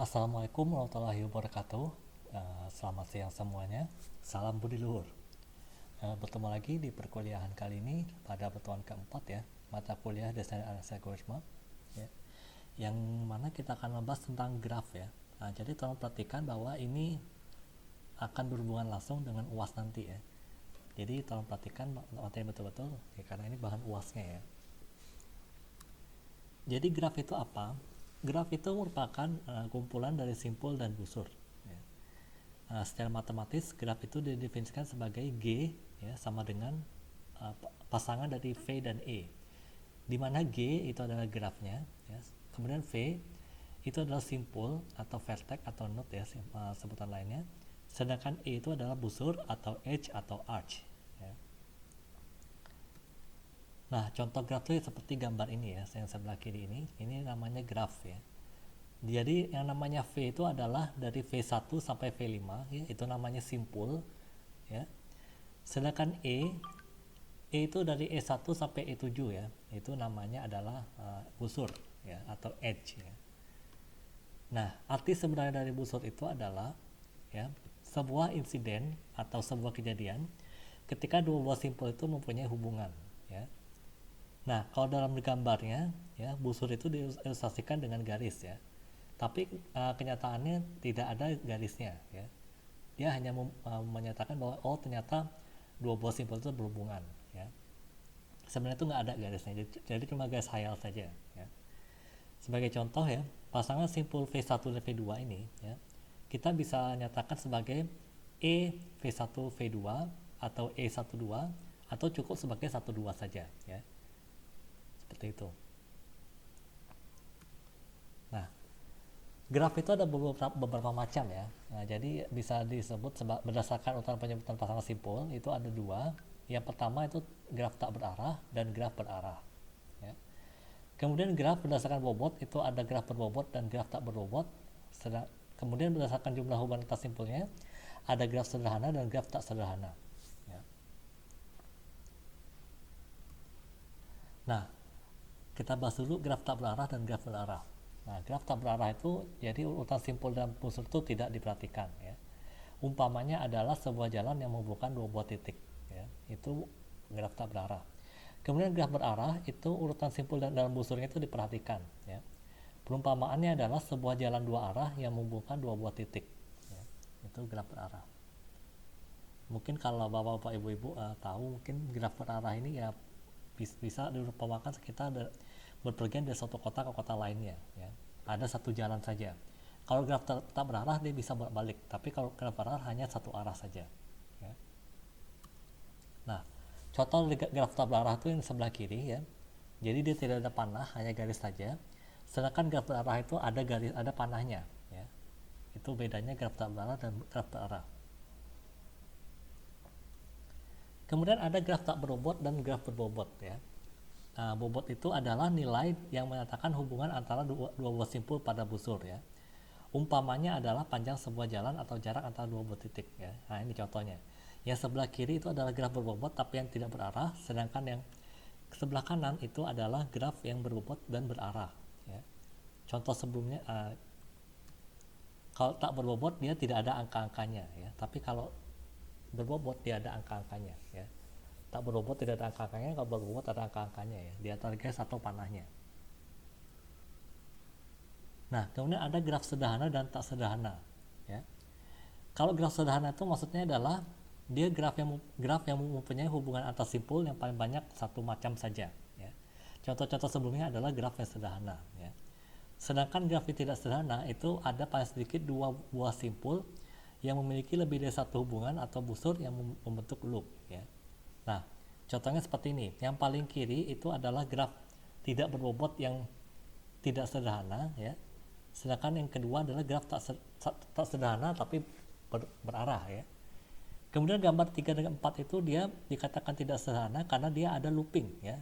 Assalamualaikum warahmatullahi wabarakatuh. Selamat siang semuanya. Salam budi luhur. Bertemu lagi di perkuliahan kali ini pada pertemuan keempat ya, mata kuliah desain analisis algoritma. Ya, yang mana kita akan membahas tentang graf ya. Jadi tolong perhatikan bahwa ini akan berhubungan langsung dengan UAS nanti ya. Jadi tolong perhatikan materi betul-betul ya, karena ini bahan UASnya ya. Jadi graf itu apa? Graf itu merupakan kumpulan dari simpul dan busur. Ya. Secara matematis, graf itu didefinisikan sebagai G ya, sama dengan pasangan dari V dan E. Di mana G itu adalah grafnya, ya. Kemudian V itu adalah simpul atau vertex atau node ya, sebutan lainnya. Sedangkan E itu adalah busur atau edge atau arch. Ya. Nah, contoh graf itu seperti gambar ini ya, yang sebelah kiri ini namanya graf ya. Jadi yang namanya V itu adalah dari V1 sampai V5 ya, itu namanya simpul ya. Sedangkan E itu dari E1 sampai E7 ya, itu namanya adalah busur ya atau edge ya. Nah, arti sebenarnya dari busur itu adalah ya, sebuah insiden atau sebuah kejadian ketika dua buah simpul itu mempunyai hubungan ya. Nah, kalau dalam gambarnya ya, busur itu diilustrasikan dengan garis ya. Tapi kenyataannya tidak ada garisnya ya. Dia hanya menyatakan bahwa oh ternyata dua buah simpul itu berhubungan ya. Sebenarnya itu nggak ada garisnya. Jadi cuma garis khayal saja ya. Sebagai contoh ya, pasangan simpul V1 dan V2 ini ya, kita bisa nyatakan sebagai E V1 V2 atau E12 atau cukup sebagai 12 saja ya. Seperti itu. Nah, graf itu ada beberapa macam ya. Nah, jadi bisa disebut berdasarkan urutan penyebutan pasangan simpul itu ada dua. Yang pertama itu graf tak berarah dan graf berarah. Ya. Kemudian graf berdasarkan bobot itu ada graf berbobot dan graf tak berbobot. Kemudian berdasarkan jumlah hubungan antar simpulnya ada graf sederhana dan graf tak sederhana. Ya. Nah, kita bahas dulu graf tak berarah dan graf berarah. Nah, graf tak berarah itu jadi urutan simpul dan busur itu tidak diperhatikan ya. Umpamanya adalah sebuah jalan yang menghubungkan dua buah titik ya. Itu graf tak berarah. Kemudian graf berarah itu urutan simpul dan dalam busurnya itu diperhatikan ya. Perumpamaannya adalah sebuah jalan dua arah yang menghubungkan dua buah titik ya. Itu graf berarah. Mungkin kalau bapak-bapak ibu-ibu tahu mungkin graf berarah ini ya bisa diumpamakan kita berpergian dari suatu kota ke kota lainnya ya. Ada satu jalan saja. Kalau graf tak berarah dia bisa balik, tapi kalau graf berarah hanya satu arah saja ya. Nah, contoh graf tak berarah itu yang sebelah kiri ya. Jadi dia tidak ada panah, hanya garis saja. Sedangkan graf berarah itu ada garis, ada panahnya ya. Itu bedanya graf tak berarah dan graf berarah. Kemudian ada graf tak berbobot dan graf berbobot ya. Nah, bobot itu adalah nilai yang menyatakan hubungan antara dua buah simpul pada busur ya. Umpamanya adalah panjang sebuah jalan atau jarak antara dua buah titik ya. Nah, ini contohnya. Yang sebelah kiri itu adalah graf berbobot tapi yang tidak berarah, sedangkan yang sebelah kanan itu adalah graf yang berbobot dan berarah ya. Contoh sebelumnya kalau tak berbobot dia tidak ada angka-angkanya ya. Tapi kalau berbobot dia ada angka-angkanya ya. Tak berbobot tidak ada angka-angkanya, kalau berbobot ada angka-angkanya ya, di antara garis atau panahnya. Nah, kemudian ada graf sederhana dan tak sederhana ya. Kalau graf sederhana itu maksudnya adalah dia graf yang mempunyai hubungan antar simpul yang paling banyak satu macam saja ya. Contoh-contoh sebelumnya adalah graf yang sederhana ya. Sedangkan graf yang tidak sederhana itu ada paling sedikit dua buah simpul yang memiliki lebih dari satu hubungan atau busur yang membentuk loop ya. Nah, contohnya seperti ini. Yang paling kiri itu adalah graf tidak berbobot yang tidak sederhana ya. Sedangkan yang kedua adalah graf tak sederhana tapi berarah ya. Kemudian gambar 3 dan 4 itu dia dikatakan tidak sederhana karena dia ada looping ya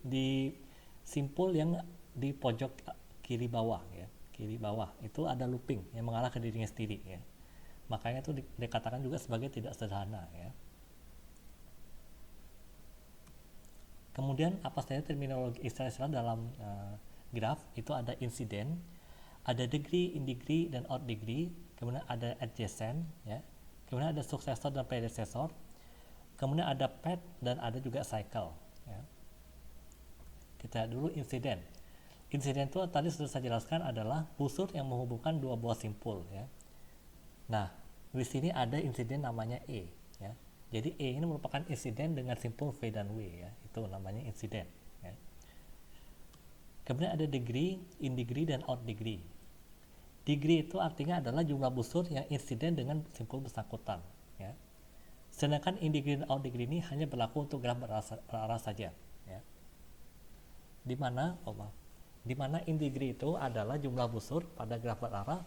di simpul yang di pojok kiri bawah ya. Kiri bawah itu ada looping yang mengarah ke dirinya sendiri ya. Makanya itu dikatakan juga sebagai tidak sederhana ya. Kemudian apa saja terminologi istilah-istilah dalam graf itu ada insiden, Ada degree, in degree, dan out degree. Kemudian ada adjacent, ya. Kemudian ada successor dan predecessor. Kemudian ada path dan ada juga cycle. Ya. Kita lihat dulu insiden. Insiden itu tadi sudah saya jelaskan adalah busur yang menghubungkan dua buah simpul. Ya. Nah, di sini ada insiden namanya E. Ya. Jadi E ini merupakan insiden dengan simpul V dan W. Ya. Itu namanya insiden. Ya. Kemudian ada degree, in degree, dan out degree. Degree itu artinya adalah jumlah busur yang insiden dengan simpul bersangkutan. Ya. Sedangkan in degree dan out degree ini hanya berlaku untuk graf berarah saja. Ya. Di mana in degree itu adalah jumlah busur pada graf berarah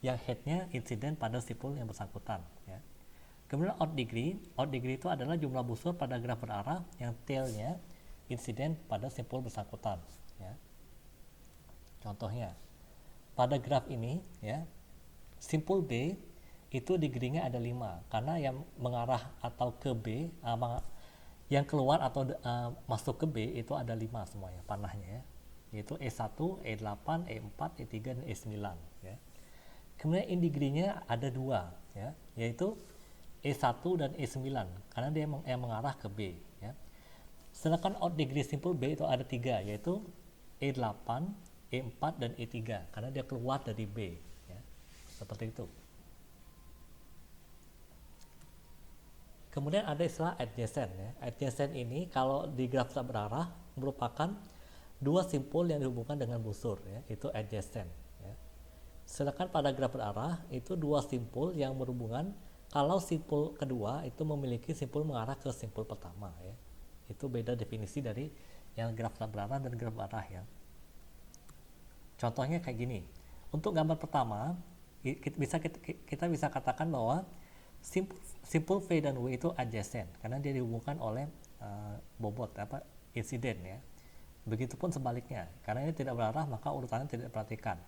yang headnya insiden pada simpul yang bersangkutan. Ya. Kemudian out degree itu adalah jumlah busur pada graf berarah yang tailnya insiden pada simpul bersangkutan. Ya. Contohnya, pada graf ini, ya, simpul B itu degree-nya ada 5 karena yang mengarah atau ke B, yang keluar atau masuk ke B itu ada 5 semuanya panahnya, ya, yaitu E1, E8, E4, E3, dan E9. Ya. Kemudian in degree-nya ada 2, ya, yaitu E1 dan E9 karena dia yang mengarah ke B. Ya. Sedangkan out degree simpul B itu ada 3, yaitu E8, E4, dan E3 karena dia keluar dari B. Ya. Seperti itu. Kemudian ada istilah adjacent. Ya. Adjacent ini kalau di graf tak berarah merupakan dua simpul yang dihubungkan dengan busur, ya, itu adjacent. Ya. Sedangkan pada graf berarah itu dua simpul yang berhubungan kalau simpul kedua itu memiliki simpul mengarah ke simpul pertama. Ya. Itu beda definisi dari yang graf tak berarah dan graf berarah. Ya. Contohnya kayak gini. Untuk gambar pertama, kita bisa katakan bahwa simpul V dan W itu adjacent karena dia dihubungkan oleh bobot insiden, ya. Begitupun sebaliknya, karena ini tidak berarah maka urutannya tidak diperhatikan.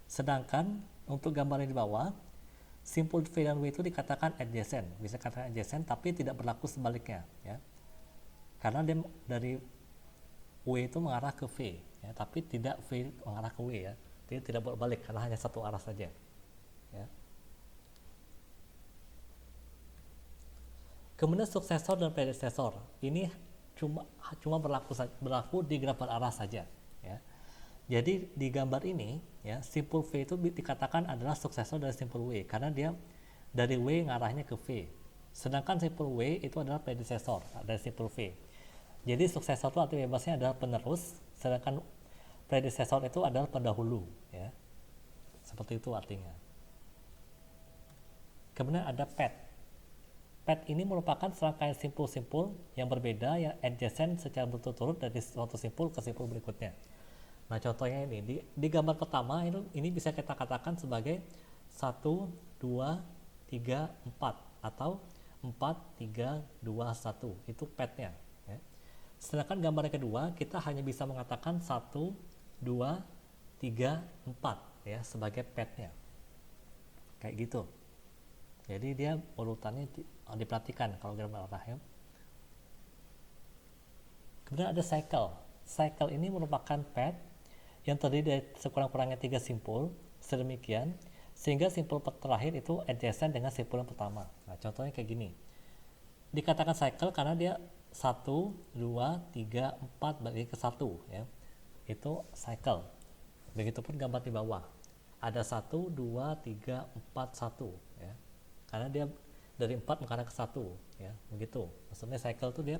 Sedangkan untuk gambar yang di bawah, simpul V dan W itu dikatakan adjacent, bisa katakan adjacent tapi tidak berlaku sebaliknya, ya. Karena dia dari W itu mengarah ke V, ya, tapi tidak V mengarah ke W, ya. Dia tidak berbalik karena hanya satu arah saja. Ya. Kemudian suksesor dan predecessor ini cuma berlaku di graf berarah saja. Ya. Jadi di gambar ini, ya, simpul V itu dikatakan adalah suksesor dari simpul W karena dia dari W ngarahnya ke V. Sedangkan simpul W itu adalah predecessor dari simpul V. Jadi suksesor itu arti bebasnya adalah penerus, sedangkan predecessor itu adalah pendahulu, ya. Seperti itu artinya. Kemudian ada path. Path ini merupakan serangkaian simpul-simpul yang berbeda yang adjacent secara berturut-turut dari suatu simpul ke simpul berikutnya. Nah, contohnya ini di gambar pertama ini bisa kita katakan sebagai 1, 2, 3, 4 atau 4, 3, 2, 1. Itu path-nya. Sedangkan gambar yang kedua kita hanya bisa mengatakan 1, 2, 3, 4, ya, sebagai path-nya. Kayak gitu. Jadi dia urutannya diperhatikan kalau graf berarah, ya. Kemudian ada cycle. Cycle ini merupakan path yang terdiri dari sekurang-kurangnya 3 simpul sedemikian sehingga simpul terakhir itu adjacent dengan simpul yang pertama. Nah, contohnya kayak gini. Dikatakan cycle karena dia 1, 2, 3, 4 bagi ke 1, ya. Itu cycle. Begitupun gambar di bawah. Ada 1, 2, 3, 4, 1, ya. Karena dia dari 4 mengarah ke 1, ya. Begitu. Maksudnya cycle itu dia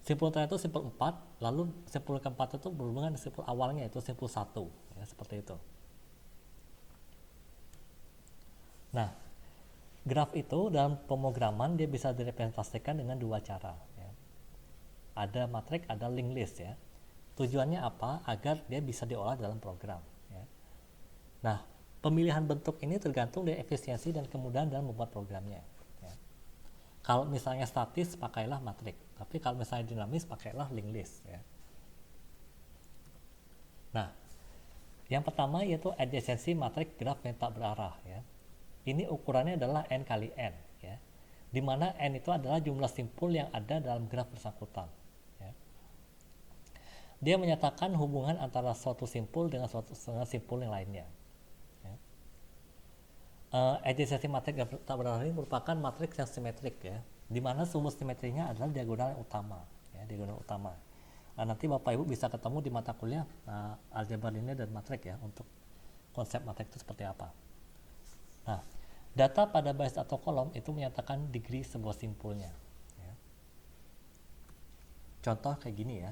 simpul terakhir itu simpul 4, lalu simpul keempat itu berhubungan dengan simpul awalnya itu simpul 1, ya, seperti itu. Nah, graf itu dalam pemrograman dia bisa direpresentasikan dengan dua cara. Ada matrik, ada linked list, ya. Tujuannya apa? Agar dia bisa diolah dalam program, ya. Nah, pemilihan bentuk ini tergantung dari efisiensi dan kemudahan dalam membuat programnya, ya. Kalau misalnya statis pakailah matrik, tapi kalau misalnya dinamis pakailah linked list, ya. Nah, yang pertama yaitu adjacensi matrik graf yang tak berarah, ya. Ini ukurannya adalah n kali n, ya. Di mana n itu adalah jumlah simpul yang ada dalam graf bersangkutan. Dia menyatakan hubungan antara suatu simpul dengan simpul yang lainnya. adjacency matriks yang tak berarah ini merupakan matriks yang simetrik ya, di mana sumber simetrinya adalah diagonal yang utama ya, diagonal utama. Nanti Bapak Ibu bisa ketemu di mata kuliah aljabar linear dan matrik ya, untuk konsep matrik itu seperti apa. Nah, data pada baris atau kolom itu menyatakan degree sebuah simpulnya ya. Contoh kayak gini ya,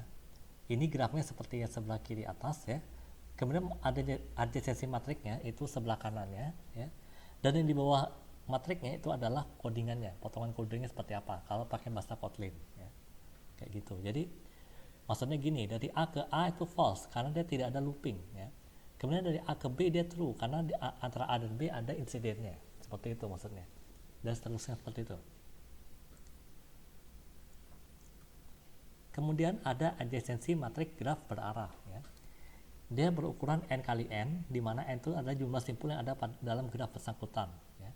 ini grafnya seperti yang sebelah kiri atas ya, kemudian ada adjacency matriknya itu sebelah kanannya ya, dan yang di bawah matriknya itu adalah codingannya, potongan codingnya seperti apa kalau pakai bahasa Kotlin ya, kayak gitu. Jadi maksudnya gini, dari A ke A itu false karena dia tidak ada looping ya. Kemudian dari A ke B dia true karena antara A dan B ada insidennya. Seperti itu maksudnya. Dan seterusnya seperti itu. Kemudian ada adjacency matrik graf berarah ya. Dia berukuran n kali n, di mana n itu adalah jumlah simpul yang ada dalam graf bersangkutan ya.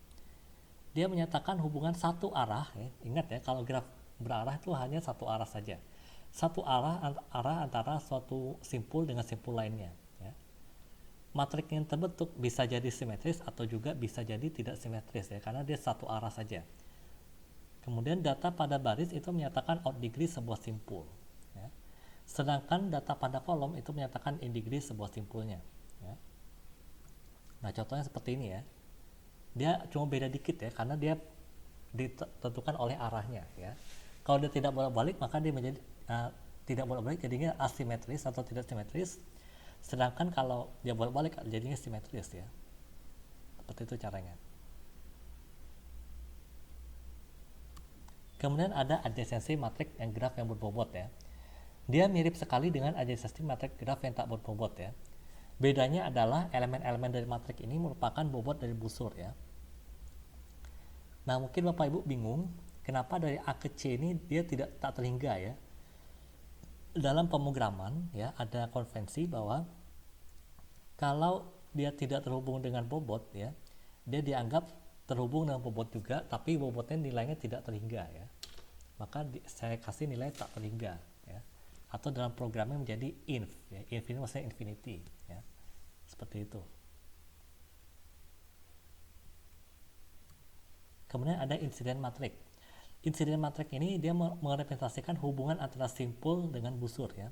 Dia menyatakan hubungan satu arah ya. Ingat ya, kalau graf berarah itu hanya satu arah saja. Satu arah antara suatu simpul dengan simpul lainnya ya. Matrik yang terbentuk bisa jadi simetris atau juga bisa jadi tidak simetris ya, karena dia satu arah saja. Kemudian data pada baris itu menyatakan out degree sebuah simpul ya. Sedangkan data pada kolom itu menyatakan in degree sebuah simpulnya ya. Nah, contohnya seperti ini ya. Dia cuma beda dikit ya, karena dia ditentukan oleh arahnya ya. Kalau dia tidak bolak-balik maka dia menjadi tidak bolak-balik jadinya asimetris atau tidak simetris. Sedangkan kalau dia bolak-balik jadinya simetris ya. Seperti itu caranya. Kemudian ada adjacency matrik yang graf yang berbobot ya. Dia mirip sekali dengan adjacency matrik graf yang tak berbobot ya. Bedanya adalah elemen-elemen dari matrik ini merupakan bobot dari busur ya. Nah, mungkin Bapak Ibu bingung kenapa dari A ke C ini dia tak terhingga ya. Dalam pemrograman ya ada konvensi bahwa kalau dia tidak terhubung dengan bobot ya, dia dianggap terhubung dengan bobot juga, tapi bobotnya nilainya tidak terhingga ya. Maka saya kasih nilai tak terhingga ya. Atau dalam programnya menjadi inf ya. Inf ini maksudnya infinity ya. Seperti itu. Kemudian ada insiden matrik. Insiden matrik ini dia merepresentasikan hubungan antara simpul dengan busur ya.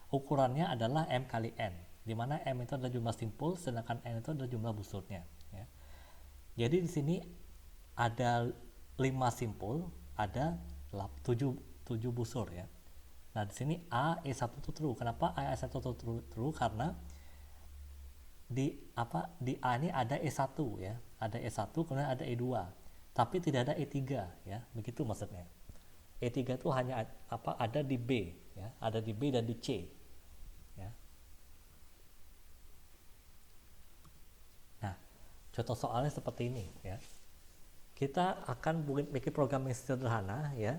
Ukurannya adalah M kali N, di mana M itu adalah jumlah simpul, sedangkan N itu adalah jumlah busurnya ya. Jadi di sini ada 5 simpul, ada 7 busur ya. Nah, di sini A E1 itu true. Kenapa A E1 itu true? Karena di A ini ada E1 ya. Ada E1 kemudian ada E2. Tapi tidak ada E3 ya, begitu maksudnya. E3 itu hanya ada di B ya, ada di B dan di C ya. Nah, contoh soalnya seperti ini ya. Kita akan bikin program yang sederhana ya.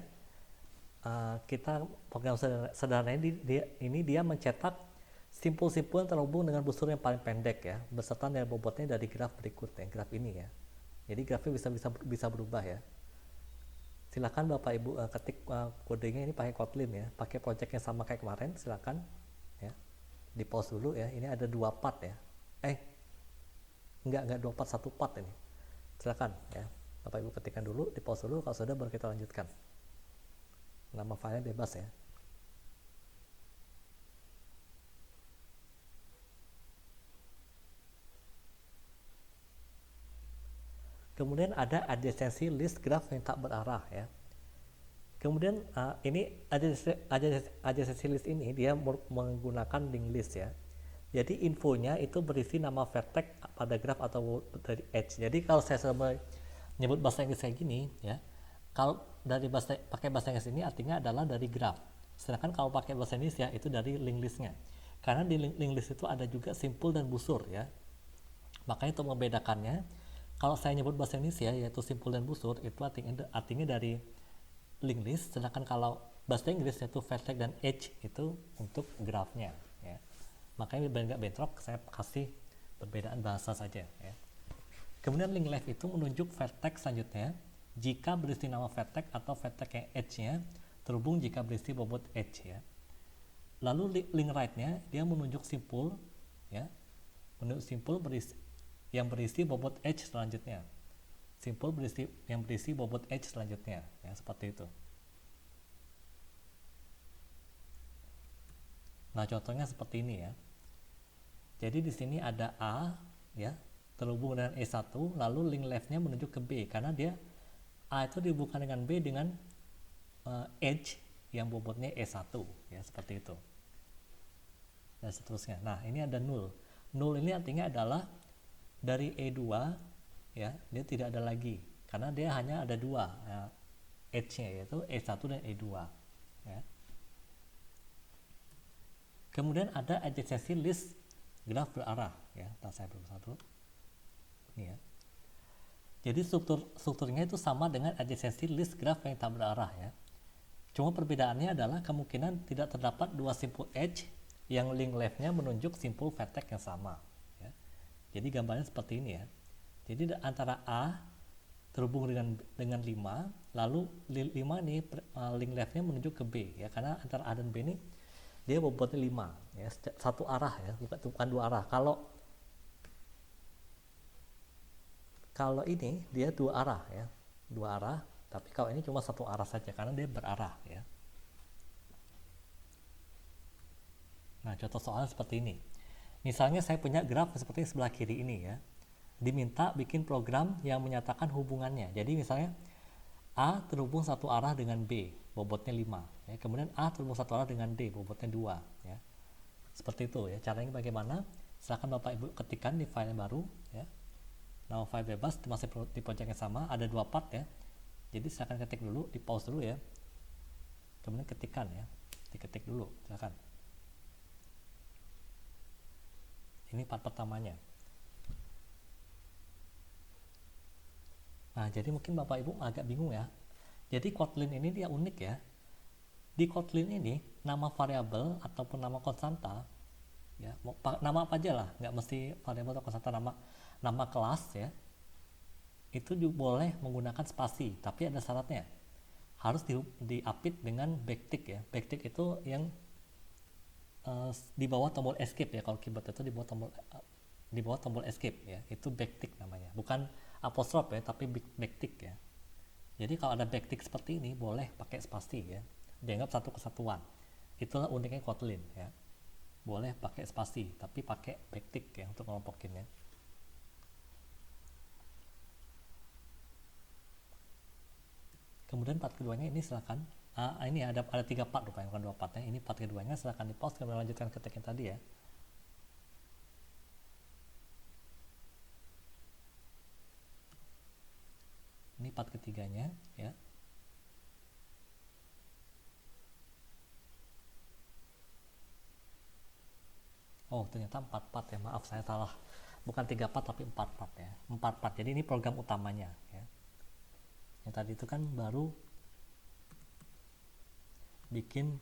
Kita program sederhana ini dia mencetak simpul-simpul yang terhubung dengan busur yang paling pendek ya, beserta nilai bobotnya dari graf berikutnya, graf ini ya. Jadi grafnya bisa berubah ya. Silakan Bapak Ibu ketik kodenya ini pakai Kotlin ya, pakai project yang sama kayak kemarin, silakan ya. Di pause dulu ya. Ini ada 2 part ya. Enggak 2 part, 1 part ini. Silakan ya. Bapak Ibu ketikkan dulu, di pause dulu, kalau sudah baru kita lanjutkan. Nama filenya bebas ya. Kemudian ada adjacency list graph yang tak berarah ya. Kemudian ini adjacency list ini dia menggunakan linked list ya. Jadi infonya itu berisi nama vertex pada graph atau dari edge. Jadi kalau saya menyebut bahasa Inggris kayak gini ya, kalau dari pakai bahasa Inggris ini artinya adalah dari graph. Sedangkan kalau pakai bahasa Indonesia itu dari linked listnya. Karena di linked list itu ada juga simpul dan busur ya. Makanya untuk membedakannya, kalau saya nyebut bahasa Indonesia yaitu simpul dan busur itu artinya dari linked list, sedangkan kalau bahasa Inggris yaitu vertex dan edge itu untuk grafnya ya. Makanya biar nggak bentrok saya kasih perbedaan bahasa saja ya. Kemudian linked left itu menunjuk vertex selanjutnya jika berisi nama vertex atau vertex yang edge-nya terhubung jika berisi bobot edge ya. Lalu link right-nya dia menunjuk simpul ya, menunjuk simpul yang berisi bobot edge selanjutnya simpul yang berisi bobot H selanjutnya, ya seperti itu. Nah, contohnya seperti ini ya. Jadi di sini ada A ya, terhubung dengan E1, lalu link left-nya menuju ke B karena dia A itu dihubungkan dengan B dengan edge yang bobotnya E1 ya, seperti itu. Dan seterusnya. Nah, ini ada null. Null ini artinya adalah dari E2 ya, dia tidak ada lagi karena dia hanya ada dua edge-nya, yaitu E1 dan E2 ya. Kemudian ada adjacency list graf berarah ya. Ntar saya buka satu. Ini ya. Jadi strukturnya itu sama dengan adjacency list graf yang tak berarah ya. Cuma perbedaannya adalah kemungkinan tidak terdapat dua simpul edge yang link left-nya menunjuk simpul vertex yang sama ya. Jadi gambarnya seperti ini ya. Jadi antara A terhubung dengan 5, lalu 5 ini link left-nya menuju ke B ya, karena antara A dan B ini dia bobotnya 5 ya, satu arah ya, bukan dua arah. Kalau ini dia dua arah ya, dua arah, tapi kalau ini cuma satu arah saja karena dia berarah ya. Nah, contoh soalnya seperti ini. Misalnya saya punya graf seperti sebelah kiri ini ya. Diminta bikin program yang menyatakan hubungannya. Jadi misalnya A terhubung satu arah dengan B, bobotnya 5 ya. Kemudian A terhubung satu arah dengan D, bobotnya 2 ya. Seperti itu ya. Caranya bagaimana? Silakan Bapak Ibu ketikkan di file yang baru ya. Nama file bebas masih di pojok yang sama, ada dua part ya. Jadi silakan ketik dulu, di pause dulu ya. Kemudian ketikkan ya. Diketik dulu, silakan. Ini part pertamanya. Nah, jadi mungkin Bapak Ibu agak bingung ya. Jadi Kotlin ini dia unik ya. Di Kotlin ini nama variabel ataupun nama konstanta ya, nama apa aja lah, nggak mesti variabel atau konstanta, nama kelas ya, itu juga boleh menggunakan spasi, tapi ada syaratnya. Harus diapit dengan backtick ya. Backtick itu yang di bawah tombol escape ya. Kalau keyboard itu di bawah tombol escape ya, itu backtick namanya, bukan apostrof ya, tapi backtick ya. Jadi kalau ada backtick seperti ini boleh pakai spasi ya, dianggap satu kesatuan. Itulah uniknya Kotlin ya, boleh pakai spasi tapi pakai backtick ya untuk ngelompokinnya. Kemudian part keduanya ini silakan ini ada 3 part rupanya, bukan 2 partnya. Ini part keduanya, silakan di pause kemudian lanjutkan ketik yang tadi ya. Ini part ketiganya ya. Oh, ternyata 4 part ya, maaf saya salah. Bukan 3 part tapi 4 part ya. 4 part. Jadi ini program utamanya ya. Yang tadi itu kan baru bikin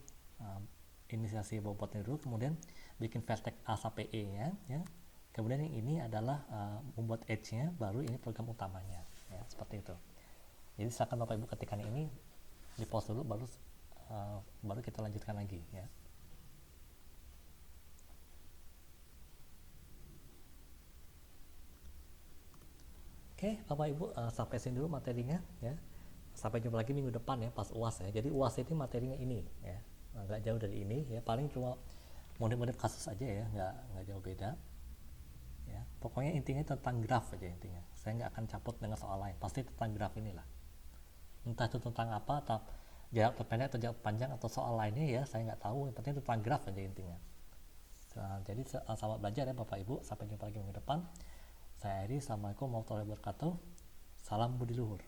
inisiasi bobotnya dulu, kemudian bikin vertex A sampai E nya ya. Kemudian yang ini adalah membuat edge-nya, baru ini program utamanya ya, seperti itu. Jadi silakan Bapak Ibu ketikkan ini, di pause dulu baru kita lanjutkan lagi ya. Oke, Bapak Ibu, sampai sini dulu materinya ya. Sampai jumpa lagi minggu depan ya, pas UAS ya. Jadi UAS ini materinya ini ya, nggak jauh dari ini ya, paling cuma model-model kasus aja ya, nggak jauh beda ya. Pokoknya intinya tentang graf aja intinya. Saya nggak akan campur dengan soal lain, pasti tentang graf inilah. Entah itu tentang apa, jarak terpendek atau jarak panjang atau soal lainnya ya, saya nggak tahu. Yang penting tentang graf aja intinya. Nah, jadi selamat belajar ya Bapak Ibu. Sampai jumpa lagi minggu depan. Saya Eri, assalamualaikum warahmatullahi wabarakatuh. Salam budi luhur.